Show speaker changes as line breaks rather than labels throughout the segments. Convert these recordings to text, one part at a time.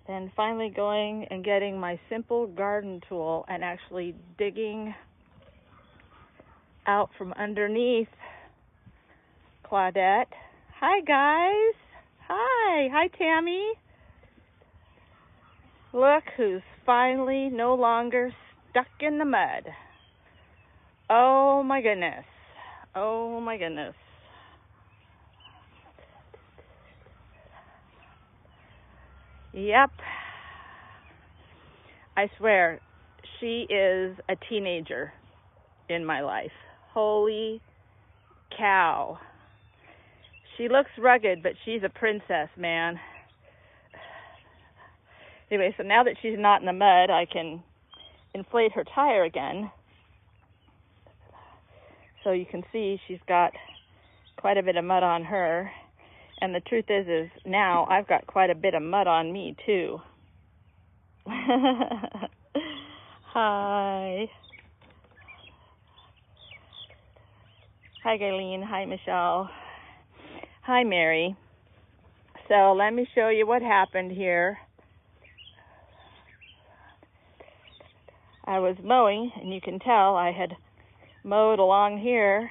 and finally going and getting my simple garden tool and actually digging out from underneath Claudette. Hi, guys. Hi, Tammy. Look who's finally no longer stuck in the mud. Oh my goodness. Oh my goodness. Yep. I swear, she is a teenager in my life. Holy cow. She looks rugged, but she's a princess, man. Anyway, so now that she's not in the mud, I can inflate her tire again. So you can see she's got quite a bit of mud on her. And the truth is now I've got quite a bit of mud on me, too. Hi. Hi, Gayleen. Hi, Michelle. Hi, Mary. So let me show you what happened here. I was mowing, and you can tell I had mowed along here,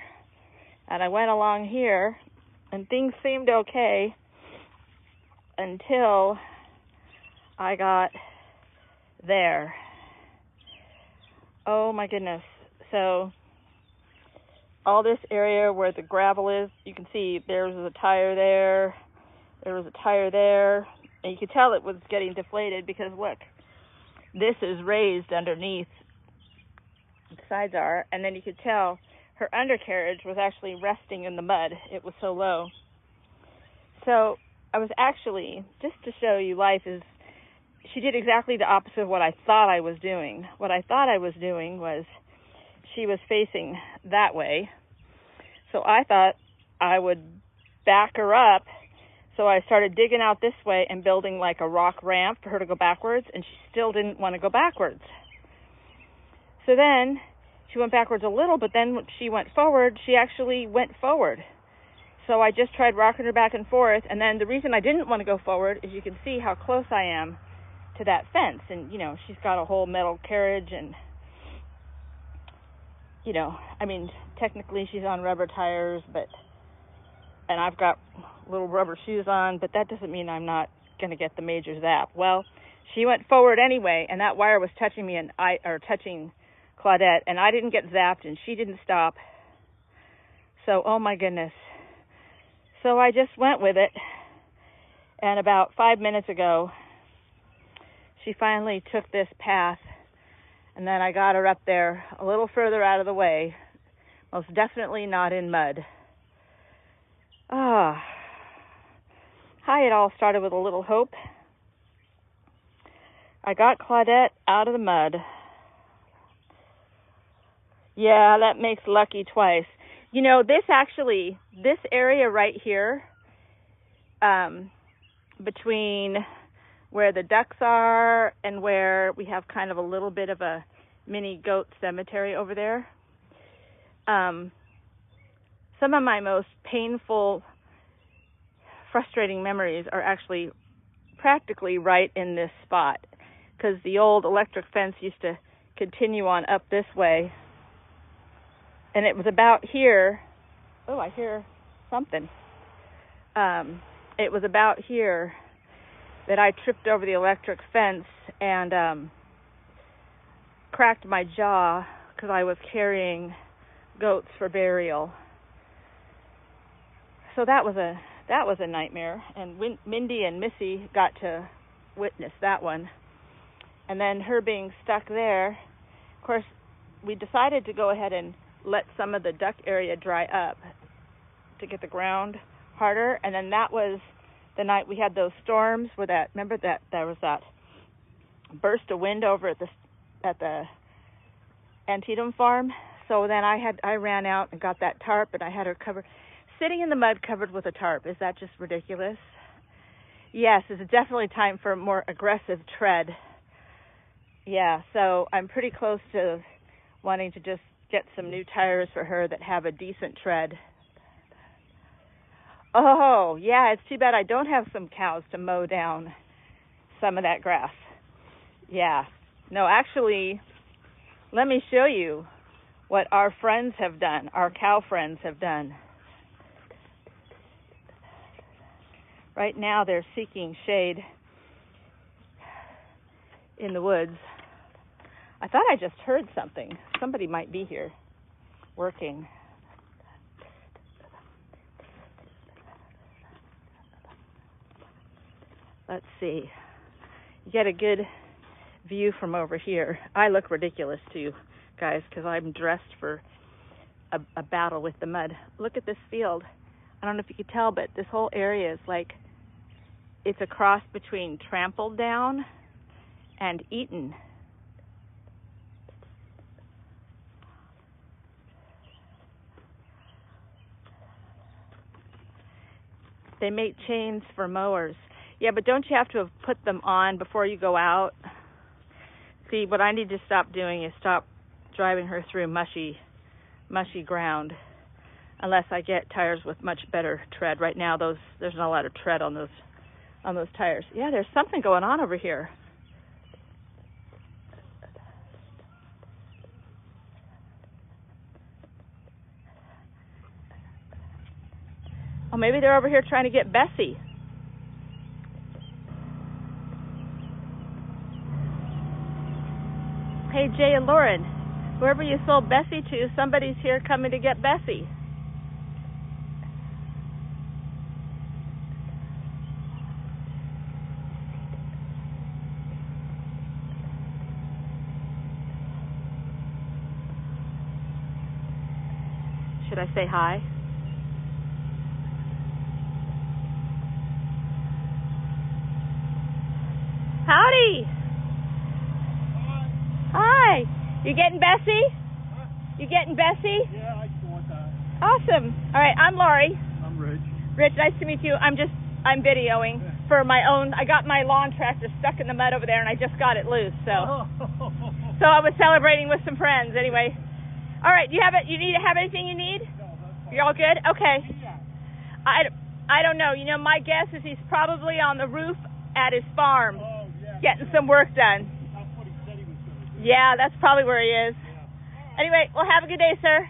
and I went along here, and things seemed okay until I got there. Oh my goodness. So all this area where the gravel is, you can see there was a tire there, there was a tire there, and you could tell it was getting deflated because look, this is raised underneath, the sides are, and then you could tell her undercarriage was actually resting in the mud. It was so low. So I was actually, just to show you life is, she did exactly the opposite of what I thought I was doing. What I thought I was doing was she was facing that way. So I thought I would back her up. So I started digging out this way and building like a rock ramp for her to go backwards, and she still didn't want to go backwards. So then she went backwards a little, but then when she went forward, she actually went forward. So I just tried rocking her back and forth, and then the reason I didn't want to go forward is you can see how close I am to that fence. And, you know, she's got a whole metal carriage, and, you know, I mean, technically she's on rubber tires, and I've got little rubber shoes on, but that doesn't mean I'm not going to get the major zap. Well, she went forward anyway, and that wire was touching me, touching Claudette, and I didn't get zapped, and she didn't stop. So, oh my goodness. So I just went with it, and about 5 minutes ago, she finally took this path, and then I got her up there a little further out of the way, most definitely not in mud. Hi, it all started with a little hope. I got Claudette out of the mud. Yeah, that makes lucky twice. You know, this area right here, between where the ducks are and where we have kind of a little bit of a mini goat cemetery over there, some of my most painful, frustrating memories are actually practically right in this spot, because the old electric fence used to continue on up this way, and it was about here. Oh, I hear something. It was about here that I tripped over the electric fence and cracked my jaw because I was carrying goats for burial. So that was a nightmare, and Mindy and Missy got to witness that one. And then her being stuck there, of course, we decided to go ahead and let some of the duck area dry up to get the ground harder. And then that was the night we had those storms where remember that there was that burst of wind over at the Antietam farm. So then I ran out and got that tarp, and I had her covered, sitting in the mud covered with a tarp. Is that just ridiculous? Yes, it's definitely time for a more aggressive tread. Yeah, so I'm pretty close to wanting to just get some new tires for her that have a decent tread. Oh, yeah, it's too bad I don't have some cows to mow down. some of that grass. Yeah. No, actually, let me show you what our friends have done, our cow friends have done. Right now they're seeking shade in the woods. I thought I just heard something. Somebody might be here working. Let's see. You get a good view from over here. I look ridiculous to you guys because I'm dressed for a battle with the mud. Look at this field. I don't know if you could tell, but this whole area is like, it's a cross between trampled down and eaten. They make chains for mowers. Yeah, but don't you have to have put them on before you go out? See, what I need to stop doing is stop driving her through mushy ground, unless I get tires with much better tread. Right now, there's not a lot of tread on those tires. Yeah, there's something going on over here. Oh, maybe they're over here trying to get Bessie. Hey, Jay and Lauren, whoever you sold Bessie to, somebody's here coming to get Bessie. Should I say hi? Howdy! Hi! You getting Bessie?
Huh?
You getting Bessie?
Yeah, I just want that.
Awesome. All right, I'm Laurie.
I'm Rich.
Rich, nice to meet you. I'm videoing for my own. I got my lawn tractor stuck in the mud over there, and I just got it loose. So I was celebrating with some friends. Anyway, all right. You have anything you need?
No, that's fine.
You're all good. Okay.
Yeah.
I don't know. You know, my guess is he's probably on the roof at his farm, getting some work done.
That's what he said he was going to do.
Yeah, that's probably where he is.
Yeah.
Anyway, well, have a good day, sir.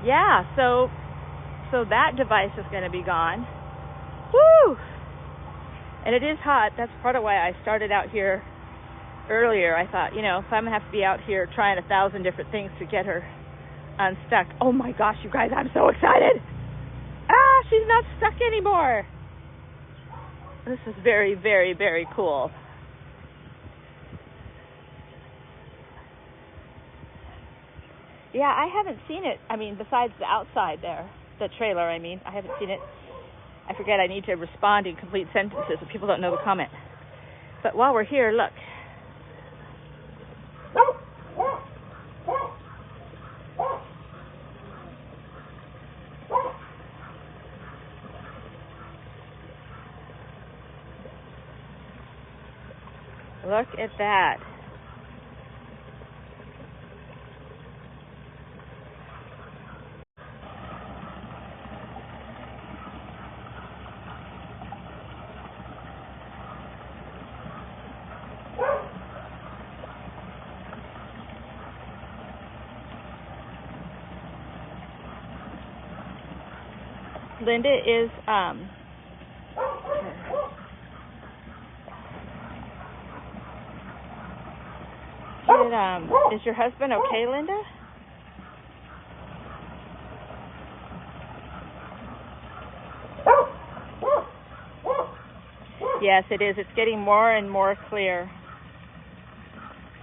Yeah, so that device is going to be gone. Woo! And it is hot. That's part of why I started out here earlier. I thought, you know, if I'm going to have to be out here trying 1,000 different things to get her unstuck. Oh my gosh, you guys, I'm so excited. Ah, she's not stuck anymore. This is very, very, very cool. Yeah, I haven't seen it. I mean, besides the outside there, the trailer, I mean, I haven't seen it. I forget I need to respond in complete sentences if people don't know the comment. But while we're here, look. Look at that. Linda is is your husband okay, Linda? Yes, it is. It's getting more and more clear.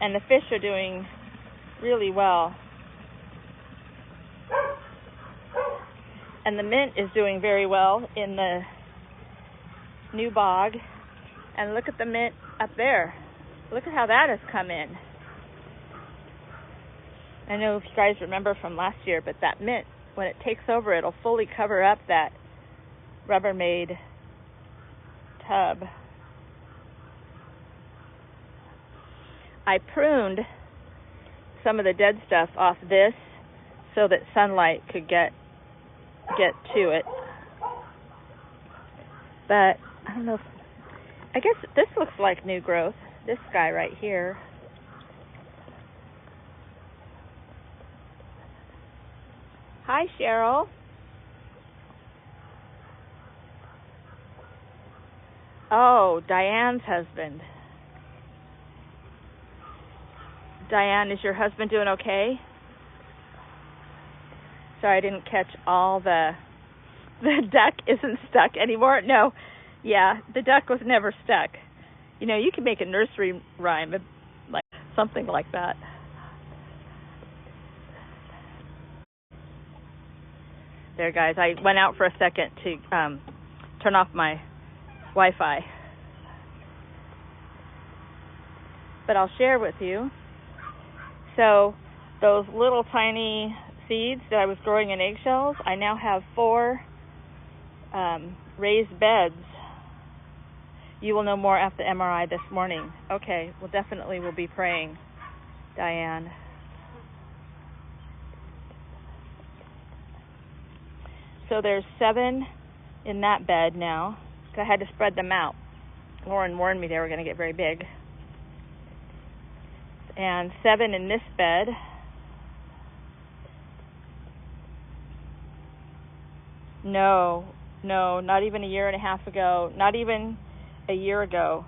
And the fish are doing really well. And the mint is doing very well in the new bog. And look at the mint up there. Look at how that has come in. I know if you guys remember from last year, but that mint, when it takes over, it'll fully cover up that Rubbermaid tub. I pruned some of the dead stuff off this so that sunlight could get to it. But I don't know if, I guess this looks like new growth. This guy right here. Hi, Cheryl. Oh, Diane's husband. Diane, is your husband doing okay? Sorry, I didn't catch all the duck isn't stuck anymore. No. Yeah, the duck was never stuck. You know, you can make a nursery rhyme, like something like that. There, guys, I went out for a second to turn off my Wi-Fi. But I'll share with you. So those little tiny seeds that I was growing in eggshells, I now have 4 raised beds. You will know more after the MRI this morning. Okay, well, definitely we'll be praying, Diane. So there's 7 in that bed now. I had to spread them out. Lauren warned me they were going to get very big. And 7 in this bed. No, not even a year and a half ago. Not even a year ago.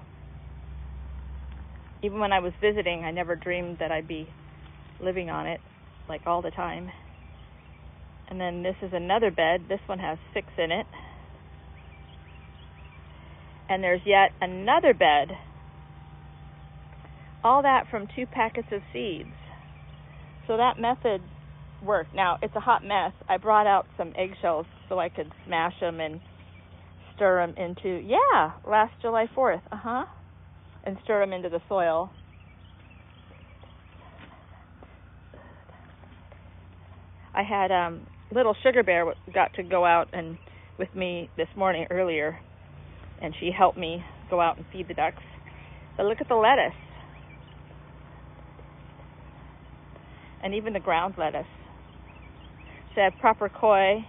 Even when I was visiting, I never dreamed that I'd be living on it, like all the time. And then this is another bed. This one has 6 in it. And there's yet another bed. All that from 2 packets of seeds. So that method worked. Now, it's a hot mess. I brought out some eggshells so I could smash them and stir them into, last July 4th, and stir them into the soil. I had little Sugar Bear got to go out and with me this morning earlier, and she helped me go out and feed the ducks. But look at the lettuce. And even the ground lettuce. So I have proper koi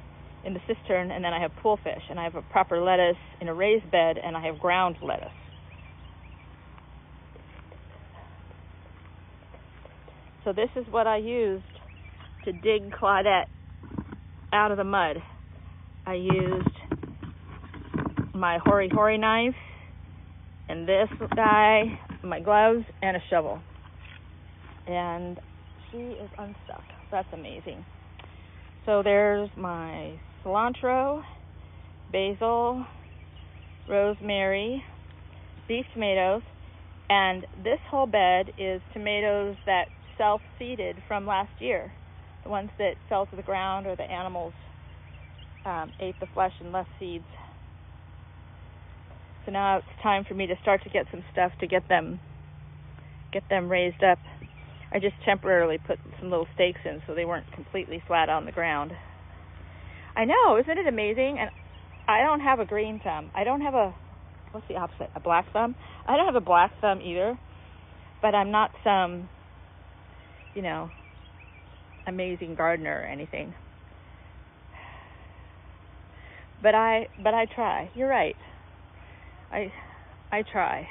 in the cistern, and then I have pool fish, and I have a proper lettuce in a raised bed, and I have ground lettuce. So this is what I used to dig Claudette out of the mud. I used my hori knife, and this guy, my gloves, and a shovel. And she is unstuck. That's amazing. So there's my cilantro, basil, rosemary, these tomatoes, and this whole bed is tomatoes that self-seeded from last year, the ones that fell to the ground or the animals ate the flesh and left seeds. So now it's time for me to start to get some stuff to get them raised up. I just temporarily put some little stakes in so they weren't completely flat on the ground. I know, isn't it amazing? And I don't have a green thumb. I don't have what's the opposite? A black thumb? I don't have a black thumb either, but I'm not some, amazing gardener or anything. But I try. You're right. I try.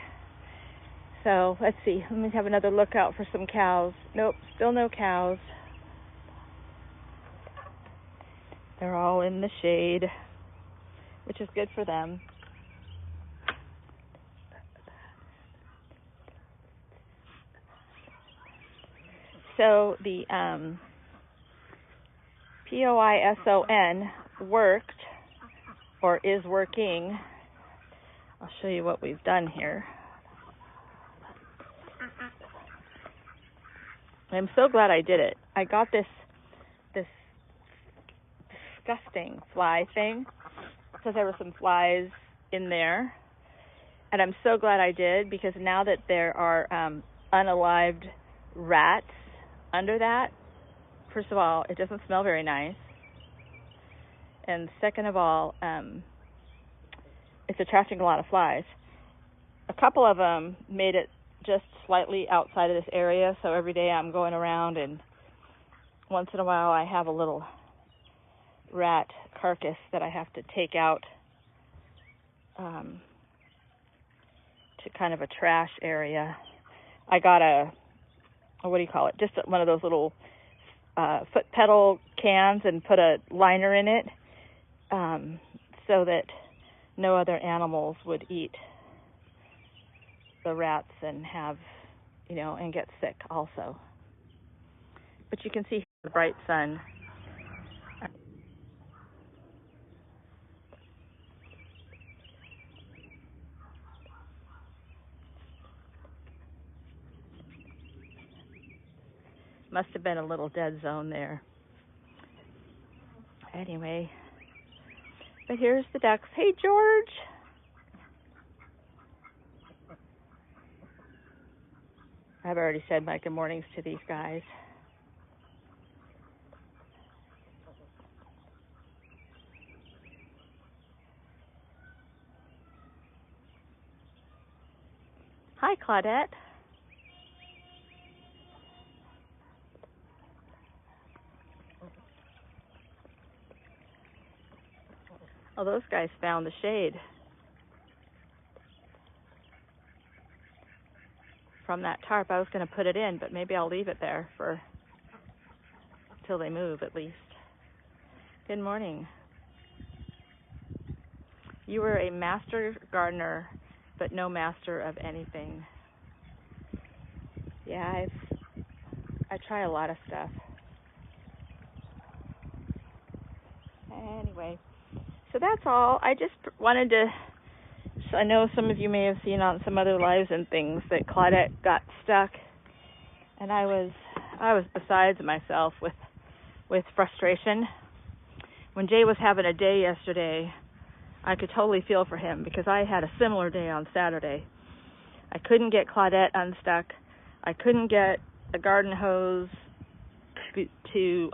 So let's see. Let me have another look out for some cows. Nope, still no cows. They're all in the shade, which is good for them. So the POISON worked, or is working. I'll show you what we've done here. I'm so glad I did it. I got this disgusting fly thing because there were some flies in there, and I'm so glad I did, because now that there are unalived rats under that, first of all, it doesn't smell very nice, and second of all, it's attracting a lot of flies. A couple of them made it just slightly outside of this area, so every day I'm going around and once in a while I have a little rat carcass that I have to take out to kind of a trash area. I got what do you call it? Just one of those little foot pedal cans and put a liner in it so that no other animals would eat the rats and and get sick also. But you can see the bright sun. Must have been a little dead zone there. Anyway, but here's the ducks. Hey, George. I've already said my good mornings to these guys. Hi, Claudette. Oh, those guys found the shade from that tarp. I was going to put it in, but maybe I'll leave it there till they move at least. Good morning. You were a master gardener, but no master of anything. Yeah, I try a lot of stuff. Anyway. So that's all. I just wanted to, I know some of you may have seen on some other lives and things that Claudette got stuck, and I was besides myself with frustration. When Jay was having a day yesterday, I could totally feel for him because I had a similar day on Saturday. I couldn't get Claudette unstuck. I couldn't get a garden hose to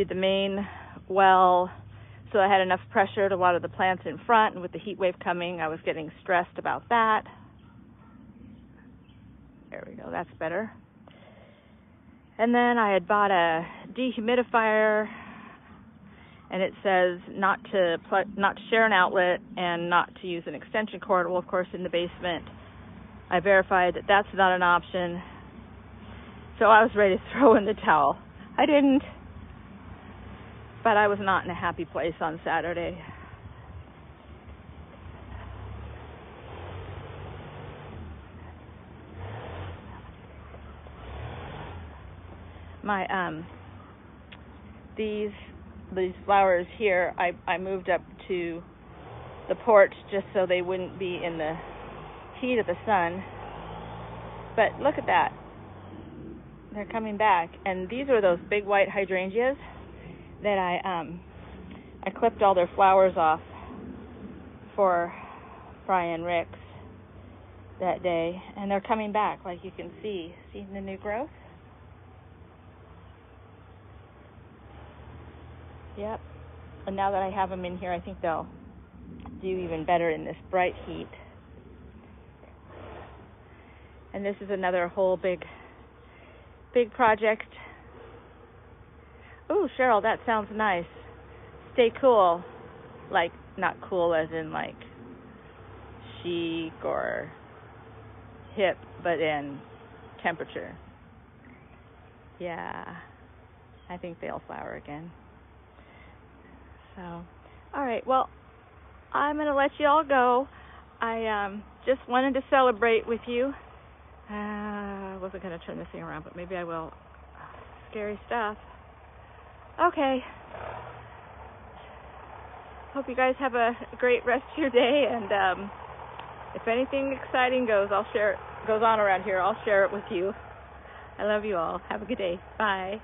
the main well, so I had enough pressure to water the plants in front, and with the heat wave coming, I was getting stressed about that. There we go, that's better. And then I had bought a dehumidifier, and it says not to share an outlet and not to use an extension cord. Well, of course, in the basement, I verified that that's not an option, so I was ready to throw in the towel. I didn't. But I was not in a happy place on Saturday. My these flowers here, I moved up to the porch just so they wouldn't be in the heat of the sun. But look at that. They're coming back, and these are those big white hydrangeas that I clipped all their flowers off for Brian Ricks that day, and they're coming back, like you can see. See the new growth? Yep. And now that I have them in here, I think they'll do even better in this bright heat. And this is another whole big project. Ooh, Cheryl, that sounds nice. Stay cool. Like, not cool as in like chic or hip, but in temperature. Yeah, I think they'll flower again. So, all right, well, I'm going to let you all go. I just wanted to celebrate with you. I wasn't going to turn this thing around, but maybe I will. Scary stuff. Okay. Hope you guys have a great rest of your day, and if anything exciting goes on around here, I'll share it with you. I love you all. Have a good day. Bye.